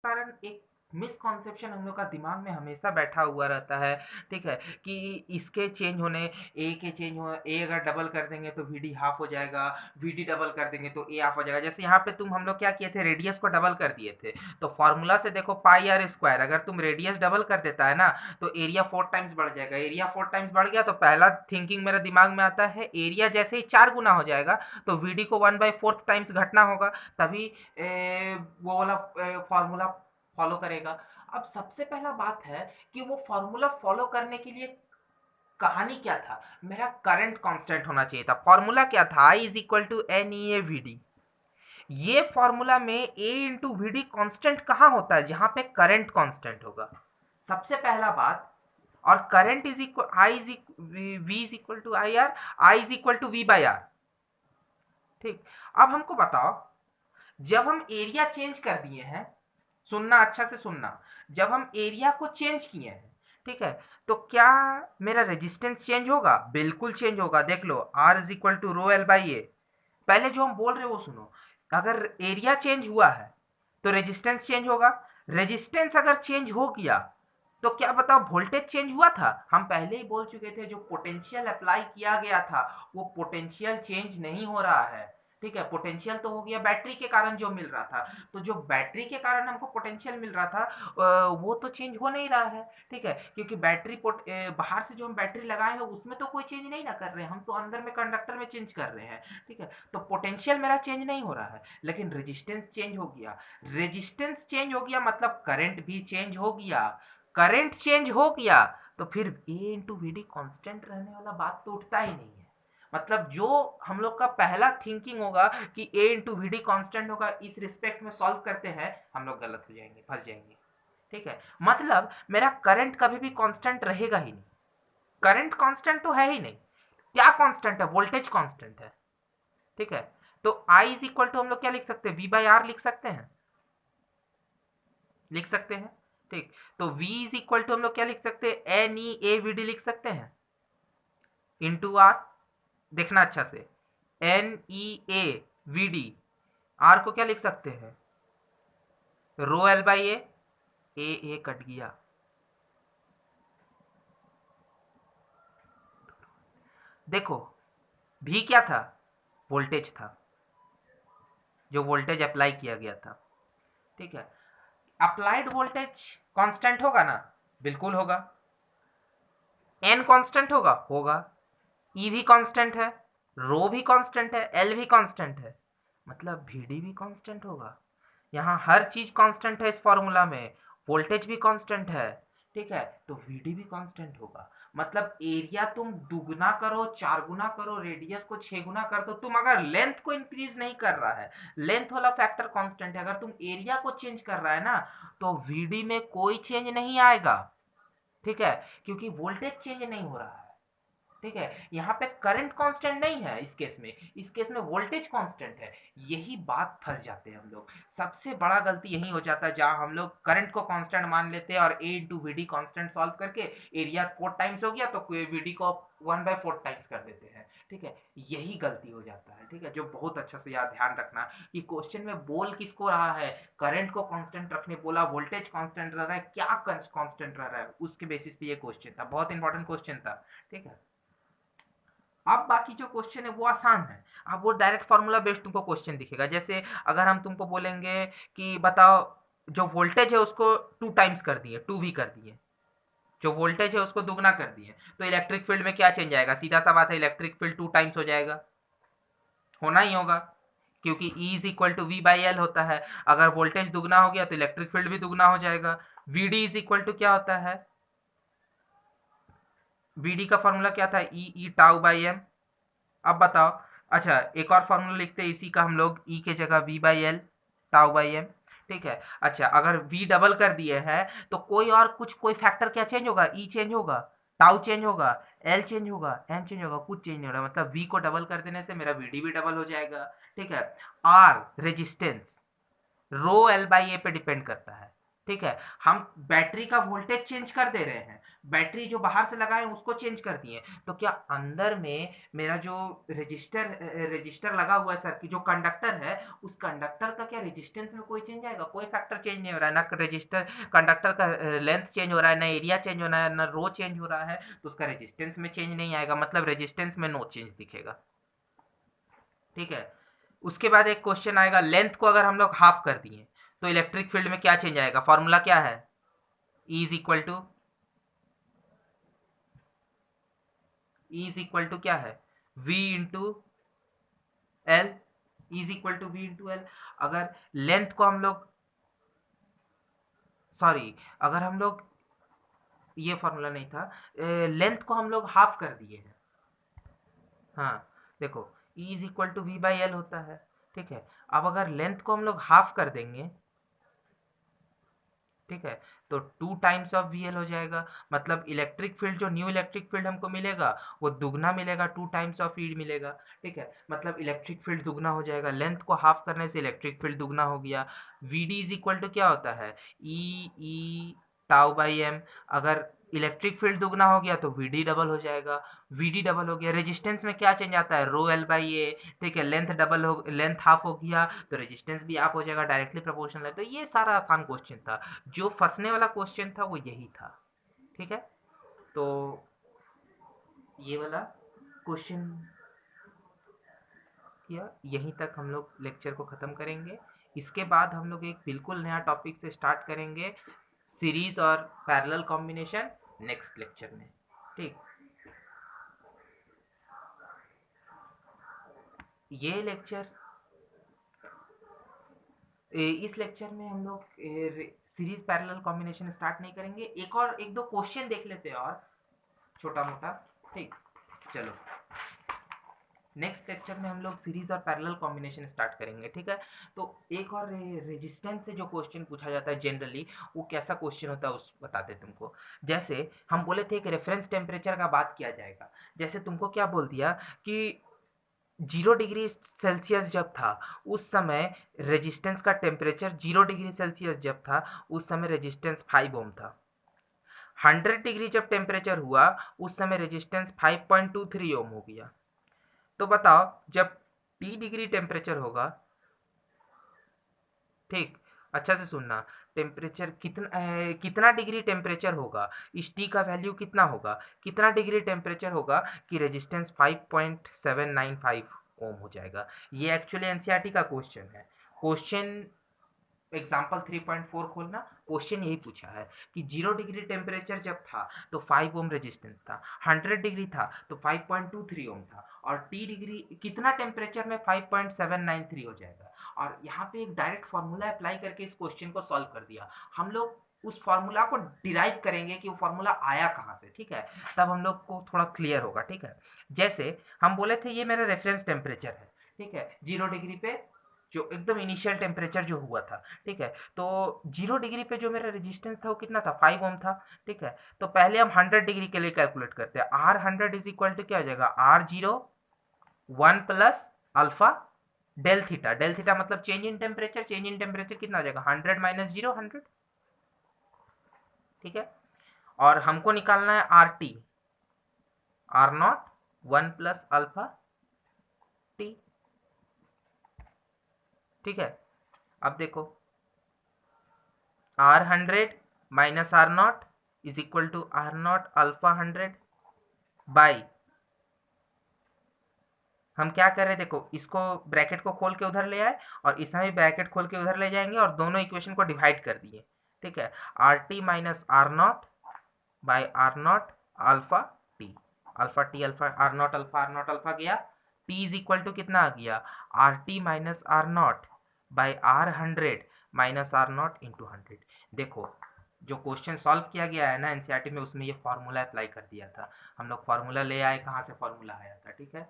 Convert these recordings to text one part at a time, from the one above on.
कारण एक मिसकॉन्सेप्शन हम लोग का दिमाग में हमेशा बैठा हुआ रहता है, ठीक है? कि इसके चेंज होने, ए के चेंज हो, ए अगर डबल कर देंगे तो वीडी हाफ हो जाएगा, वीडी डबल कर देंगे तो ए हाफ हो जाएगा। जैसे यहाँ पे हम लोग क्या किए थे, रेडियस को डबल कर दिए थे। तो फॉर्मूला से देखो पाई आर स्क्वायर, अगर तुम रेडियस डबल कर देता है ना तो एरिया 4 टाइम्स बढ़ जाएगा। एरिया 4 टाइम्स बढ़ गया तो पहला थिंकिंग मेरा दिमाग में आता है, एरिया जैसे ही 4 गुना हो जाएगा तो वीडी को 1/4 टाइम्स घटना होगा, तभी वो वाला फॉर्मूला फॉलो करेगा। अब सबसे पहला बात है कि वो फॉर्मूला फॉलो करने के लिए कहानी क्या था, मेरा करंट कांस्टेंट होना चाहिए था। फॉर्मूला क्या था, I is equal to N E A V D. ये फॉर्मूला में A into V D constant कहाँ होता है, जहां पे करंट कांस्टेंट होगा, सबसे पहला बात। और current is equal I is V is equal to I R, I is equal to V by R. ठीक, अब हमको बताओ, जब हम एरिया चेंज कर दिए हैं, सुनना अच्छा से सुनना, जब हम एरिया को चेंज किए हैं, ठीक है, तो क्या मेरा रेजिस्टेंस चेंज होगा? बिल्कुल चेंज होगा। देख लो, R is equal to rho L by A. पहले जो हम बोल रहे हैं वो सुनो, अगर एरिया चेंज हुआ है तो रेजिस्टेंस चेंज होगा। रेजिस्टेंस अगर चेंज हो गया तो क्या बताओ, वोल्टेज चेंज हुआ था? हम पहले ही बोल चुके थे, जो पोटेंशियल अप्लाई किया गया था वो पोटेंशियल चेंज नहीं हो रहा है। ठीक है, पोटेंशियल तो हो गया बैटरी के कारण जो मिल रहा था, तो जो बैटरी के कारण हमको पोटेंशियल मिल रहा था वो तो चेंज हो नहीं रहा है। ठीक है, क्योंकि बैटरी बाहर से जो हम बैटरी लगाए हैं उसमें तो कोई चेंज नहीं ना कर रहे हैं, हम तो अंदर में कंडक्टर में चेंज कर रहे हैं। ठीक है, तो पोटेंशियल मेरा चेंज नहीं हो रहा है, लेकिन रेजिस्टेंस चेंज हो गया। रेजिस्टेंस चेंज हो गया मतलब करंट भी चेंज हो गया। करंट चेंज हो गया तो फिर ए इंटू वी डी कॉन्स्टेंट रहने वाला बात तो उठता ही नहीं है। मतलब जो हम लोग का पहला थिंकिंग होगा कि ए इंटू वी डी कॉन्स्टेंट होगा, इस रिस्पेक्ट में सॉल्व करते हैं हम लोग गलत हो जाएंगे, फंस जाएंगे। ठीक है, मतलब मेरा करंट कभी भी कांस्टेंट रहेगा ही नहीं। करंट कांस्टेंट तो है ही नहीं। क्या कांस्टेंट है? वोल्टेज कांस्टेंट है। ठीक है, तो आई इज इक्वल टू हम लोग क्या लिख सकते हैं, वी बाई आर लिख सकते हैं, लिख सकते हैं। ठीक, तो v इज इक्वल टू हम लोग क्या लिख सकते हैं, N E A V D लिख सकते हैं, इंटू आर। देखना अच्छा से, N E A V D, R को क्या लिख सकते हैं, rho L by A cut गया। देखो, भी क्या था, वोल्टेज था, जो वोल्टेज अप्लाई किया गया था। ठीक है, अप्लाइड वोल्टेज कांस्टेंट होगा ना? बिल्कुल होगा। एन कांस्टेंट होगा? होगा। ई भी कांस्टेंट है, रो भी कांस्टेंट है, एल भी कांस्टेंट है, मतलब वी डी भी कांस्टेंट होगा। यहाँ हर चीज कांस्टेंट है इस फॉर्मूला में, वोल्टेज भी कांस्टेंट है। ठीक है, तो वी डी भी कांस्टेंट होगा। मतलब एरिया तुम दुगुना करो, 4 गुना करो, रेडियस को 6 गुना कर दो, तुम अगर लेंथ को इंक्रीज नहीं कर रहा है, लेंथ वाला फैक्टर कांस्टेंट है, अगर तुम एरिया को चेंज कर रहा है ना, तो वीडी में कोई चेंज नहीं आएगा। ठीक है, क्योंकि वोल्टेज चेंज नहीं हो रहा है। ठीक है, यहाँ पे करंट कांस्टेंट नहीं है इस केस में, इस केस में वोल्टेज कांस्टेंट है। यही बात फंस जाते हैं हम लोग, सबसे बड़ा गलती यही हो जाता है, जहां हम लोग करंट को कांस्टेंट मान लेते हैं और A into V D constant solve करके एरिया 4 टाइम्स हो गया तो वी डी को 1/4 टाइम्स कर देते हैं। ठीक है, यही गलती हो जाता है। ठीक है, जो बहुत अच्छा से याद ध्यान रखना कि क्वेश्चन में बोल किसको रहा है, करंट को कांस्टेंट रखने बोला, वोल्टेज कांस्टेंट रह रहा है, क्या कांस्टेंट रह रहा है, उसके बेसिस पे ये क्वेश्चन था, बहुत इंपॉर्टेंट क्वेश्चन था। ठीक है, अब बाकी जो क्वेश्चन है वो आसान है। अब वो डायरेक्ट फार्मूला बेस्ड तुमको क्वेश्चन दिखेगा। जैसे अगर हम तुमको बोलेंगे कि बताओ, जो वोल्टेज है उसको 2 टाइम्स कर दिए, 2v कर दिए, जो वोल्टेज है उसको दुगना कर दिए, तो इलेक्ट्रिक फील्ड में क्या चेंज आएगा? सीधा सा बात है, इलेक्ट्रिक फील्ड 2 टाइम्स हो जाएगा, होना ही होगा, क्योंकि E is equal to V by L होता है। अगर वोल्टेज दुगना हो गया तो इलेक्ट्रिक फील्ड भी दुगना हो जाएगा। Vd इज इक्वल टू क्या होता है, Vd का फॉर्मूला क्या था, ई टाउ बाई एम। अब बताओ, अच्छा एक और फॉर्मूला लिखते हैं इसी का हम लोग, ई के जगह V by L, tau by M. ठीक है, अच्छा अगर वी डबल कर दिए हैं तो कोई और कुछ, कोई फैक्टर क्या चेंज होगा? ई चेंज होगा, टाउ चेंज होगा, एल चेंज होगा, एम चेंज होगा, कुछ चेंज नहीं हो रहा। मतलब वी को डबल कर देने से मेरा वीडी भी डबल हो जाएगा। ठीक है, R resistance rho L by A पे डिपेंड करता है। ठीक है, हम बैटरी का वोल्टेज चेंज कर दे रहे हैं, बैटरी जो बाहर से लगाए हैं उसको चेंज कर दिए, तो क्या अंदर में मेरा जो रजिस्टर लगा हुआ है सर की जो कंडक्टर है, उस कंडक्टर का क्या रेजिस्टेंस में कोई चेंज आएगा? कोई फैक्टर चेंज नहीं हो रहा है, ना रजिस्टर कंडक्टर का लेंथ चेंज हो रहा है, ना एरिया चेंज हो रहा है, ना रो चेंज हो रहा है, तो उसका रेजिस्टेंस में चेंज नहीं आएगा, मतलब रेजिस्टेंस में नो चेंज दिखेगा। ठीक है, उसके बाद एक क्वेश्चन आएगा, लेंथ को अगर हम लोग हाफ कर दिए तो इलेक्ट्रिक फील्ड में क्या चेंज आएगा? फॉर्मूला क्या है? E इज इक्वल टू क्या है? V into L, is equal to V into L. अगर लेंथ को हम लोग, सॉरी, अगर हम लोग, ये फॉर्मूला नहीं था, लेंथ को हम लोग हाफ कर दिए हैं। हाँ, देखो, E is equal to V by L होता है। ठीक है, अब अगर लेंथ को हम लोग हाफ कर देंगे, ठीक है, तो 2 टाइम्स ऑफ वी एल हो जाएगा, मतलब इलेक्ट्रिक फील्ड, जो न्यू इलेक्ट्रिक फील्ड हमको मिलेगा वो दुगना मिलेगा, 2 टाइम्स ऑफ ई मिलेगा। ठीक है, मतलब इलेक्ट्रिक फील्ड दुगना हो जाएगा, लेंथ को हाफ करने से इलेक्ट्रिक फील्ड दुगना हो गया। V D is equal to क्या होता है? E tau by M. अगर इलेक्ट्रिक फील्ड दुगना हो गया तो वी डी डबल हो जाएगा, वी डी डबल हो गया, रेजिस्टेंस में क्या चेंज आता है? रो एल बाई ए। ठीक है, लेंथ डबल हो, लेंथ हाफ हो गया तो रेजिस्टेंस भी हाफ हो जाएगा, डायरेक्टली प्रोपोर्शनल है। तो ये सारा आसान क्वेश्चन था, जो फंसने वाला क्वेश्चन था वो यही था। ठीक है, तो ये वाला क्वेश्चन किया, यहीं तक हम लोग लेक्चर को ख़त्म करेंगे। इसके बाद हम लोग एक बिल्कुल नया टॉपिक से स्टार्ट करेंगे, सीरीज और पैरेलल कॉम्बिनेशन, नेक्स्ट लेक्चर में। ठीक, ये लेक्चर, इस लेक्चर में हम लोग सीरीज पैरेलल कॉम्बिनेशन स्टार्ट नहीं करेंगे, एक दो क्वेश्चन देख लेते हैं और छोटा मोटा। ठीक, चलो, नेक्स्ट लेक्चर में हम लोग सीरीज और पैरेलल कॉम्बिनेशन स्टार्ट करेंगे। ठीक है, तो एक और रेजिस्टेंस से जो क्वेश्चन पूछा जाता है जनरली, वो कैसा क्वेश्चन होता है उस बताते तुमको। जैसे हम बोले थे कि रेफरेंस टेम्परेचर का बात किया जाएगा, जैसे तुमको क्या बोल दिया कि 0 डिग्री सेल्सियस जब था उस समय रेजिस्टेंस का टेम्परेचर, 0 डिग्री सेल्सियस जब था उस समय रेजिस्टेंस 5 ओम था। 100 डिग्री जब टेम्परेचर हुआ उस समय रेजिस्टेंस 5.23 ओम हो गया। तो बताओ, जब T डिग्री टेम्परेचर होगा, ठीक, अच्छा से सुनना, टेम्परेचर कितना डिग्री टेम्परेचर होगा, इस टी का वैल्यू कितना होगा, कितना डिग्री टेम्परेचर होगा कि रेजिस्टेंस 5.795 ओम हो जाएगा। ये एक्चुअली एनसीईआरटी का क्वेश्चन है। क्वेश्चन एग्जाम्पल 3.4 खोलना, क्वेश्चन यही पूछा है कि 0 डिग्री टेम्परेचर जब था तो 5 ओम रेजिस्टेंस था, 100 डिग्री था तो 5.23 ओम था, और टी डिग्री कितना टेम्परेचर में 5.793 हो जाएगा। और यहाँ पे एक डायरेक्ट फॉर्मूला अप्लाई करके इस क्वेश्चन को सॉल्व कर दिया। हम लोग उस फॉर्मूला को डिराइव करेंगे कि वो फॉर्मूला आया कहाँ से। ठीक है, तब हम लोग को थोड़ा क्लियर होगा। ठीक है, जैसे हम बोले थे ये मेरा रेफरेंस टेम्परेचर है, ठीक है, 0 डिग्री पे जो एकदम इनिशियल टेम्परेचर जो हुआ था। ठीक है, तो 0 डिग्री पे जो मेरा रेजिस्टेंस था वो कितना था? 5 ओम था। ठीक है, तो पहले हम 100 डिग्री के लिए कैलकुलेट करते हैं। R100 इज इक्वल टू क्या हो जाएगा? R0 1 plus alpha del theta, del theta मतलब change in temperature, change in temperature कितना हो जाएगा? 100 माइनस 0, 100। ठीक है, और हमको निकालना है RT, R0 1 plus alpha T. ठीक है, अब देखो, R100 minus R0 is equal to R0 alpha 100 by, हम क्या कर रहे हैं, देखो, इसको ब्रैकेट को खोल के उधर ले आए और इसमें भी ब्रैकेट खोल के उधर ले जाएंगे और दोनों इक्वेशन को डिवाइड कर दिए। ठीक है, RT minus R0 by R0 alpha T, alpha T alpha, R0 alpha गया, T इज इक्वल टू कितना आ गया? RT minus R0 by R100 minus R0 into 100। देखो, जो क्वेश्चन सॉल्व किया गया है ना एनसीईआरटी में, उसमें ये फार्मूला अप्लाई कर दिया था। हम लोग फार्मूला ले आए, कहाँ से फार्मूला आया था। ठीक है,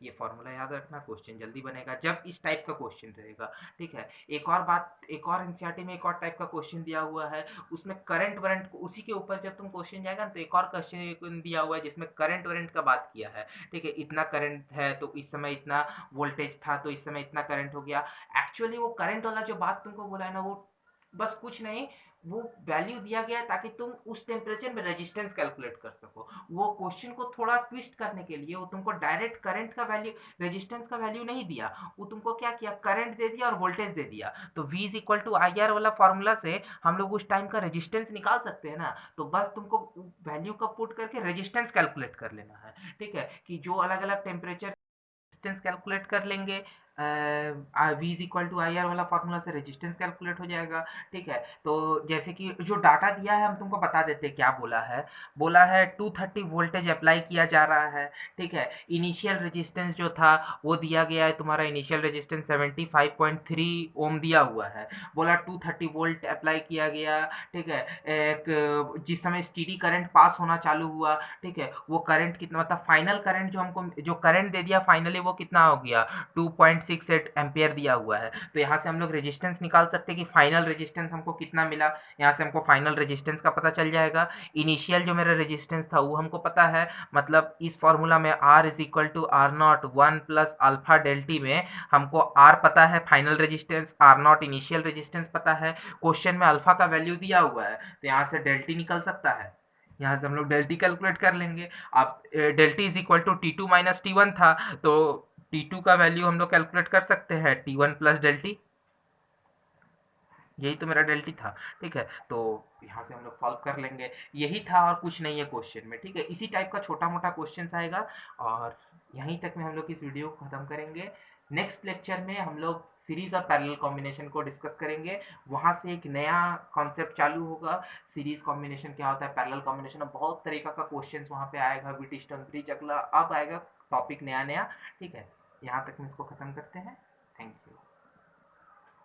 ये फॉर्मूला याद रखना, क्वेश्चन जल्दी बनेगा जब इस टाइप का क्वेश्चन रहेगा। ठीक है, एक और बात, एक और एनसीईआरटी में एक और टाइप का क्वेश्चन दिया हुआ है, उसमें करंट वरेंट, उसी के ऊपर जब तुम क्वेश्चन जाएगा ना तो एक और क्वेश्चन दिया हुआ है जिसमें करंट वरेंट का बात किया है। ठीक है, इतना करंट है तो इस समय इतना वोल्टेज था तो इस समय इतना करंट हो गया। एक्चुअली वो करंट वाला जो बात तुमको बोला है ना, वो बस कुछ नहीं, वो वैल्यू दिया गया है ताकि तुम उस टेम्परेचर में रेजिस्टेंस कैलकुलेट कर सको। वो क्वेश्चन को थोड़ा ट्विस्ट करने के लिए वो तुमको डायरेक्ट करंट का वैल्यू, रेजिस्टेंस का वैल्यू नहीं दिया, वो तुमको क्या किया, करंट दे दिया और वोल्टेज दे दिया। तो V is equal to I R वाला फॉर्मूला से हम लोग उस टाइम का रेजिस्टेंस निकाल सकते हैं ना। तो बस तुमको वैल्यू का पुट करके रेजिस्टेंस कैलकुलेट कर लेना है। ठीक है, कि जो अलग अलग टेम्परेचर रेजिस्टेंस कैलकुलेट कर लेंगे, V is equal to I R वाला फॉर्मूला से रेजिस्टेंस कैलकुलेट हो जाएगा। ठीक है, तो जैसे कि जो डाटा दिया है हम तुमको बता देते हैं क्या बोला है। बोला है 230 वोल्टेज अप्लाई किया जा रहा है। ठीक है, इनिशियल रेजिस्टेंस जो था वो दिया गया है, तुम्हारा इनिशियल रेजिस्टेंस 75.3 ओम दिया हुआ है। बोला 230 वोल्ट अप्लाई किया गया। ठीक है, एक जिस समय स्टीडी करंट पास होना चालू हुआ, ठीक है, वो करंट कितना, मतलब फाइनल करंट जो हमको, जो करंट दे दिया फाइनली वो कितना हो गया, 2.68 एम्पियर दिया हुआ है। तो यहाँ से हम लोग रेजिस्टेंस निकाल सकते हैं कि फाइनल रेजिस्टेंस हमको कितना मिला। यहाँ से हमको फाइनल रेजिस्टेंस का पता चल जाएगा। इनिशियल जो मेरा रेजिस्टेंस था वो हमको पता है, मतलब इस फॉर्मूला में R is equal to R not 1 plus alpha delta T में हमको R पता है, final resistance R not initial resistance पता है। क्वेश्चन में अल्फा का वैल्यू दिया हुआ है तो यहाँ से डेल्टी निकल सकता है। यहाँ से हम लोग डेल्टी कैलकुलेट कर लेंगे। अब delta T is equal to T2 minus T1 था, तो T2 का वैल्यू हम लोग कैलकुलेट कर सकते हैं, T1 प्लस डेल्टी, यही तो मेरा डेल्टी था। ठीक है, तो यहाँ से हम लोग सॉल्व कर लेंगे। यही था और कुछ नहीं है क्वेश्चन में। ठीक है, इसी टाइप का छोटा मोटा क्वेश्चन आएगा। और यहीं तक में हम लोग इस वीडियो को ख़त्म करेंगे। नेक्स्ट लेक्चर में हम लोग सीरीज और पैरेलल कॉम्बिनेशन को डिस्कस करेंगे। वहाँ से एक नया कॉन्सेप्ट चालू होगा, सीरीज कॉम्बिनेशन क्या होता है, पैरेलल कॉम्बिनेशन, बहुत तरीका का क्वेश्चन वहाँ पे आएगा। व्हीटस्टोन ब्रिज अगला अब आएगा, टॉपिक नया नया। ठीक है, यहाँ तक में इसको ख़त्म करते हैं। Thank you.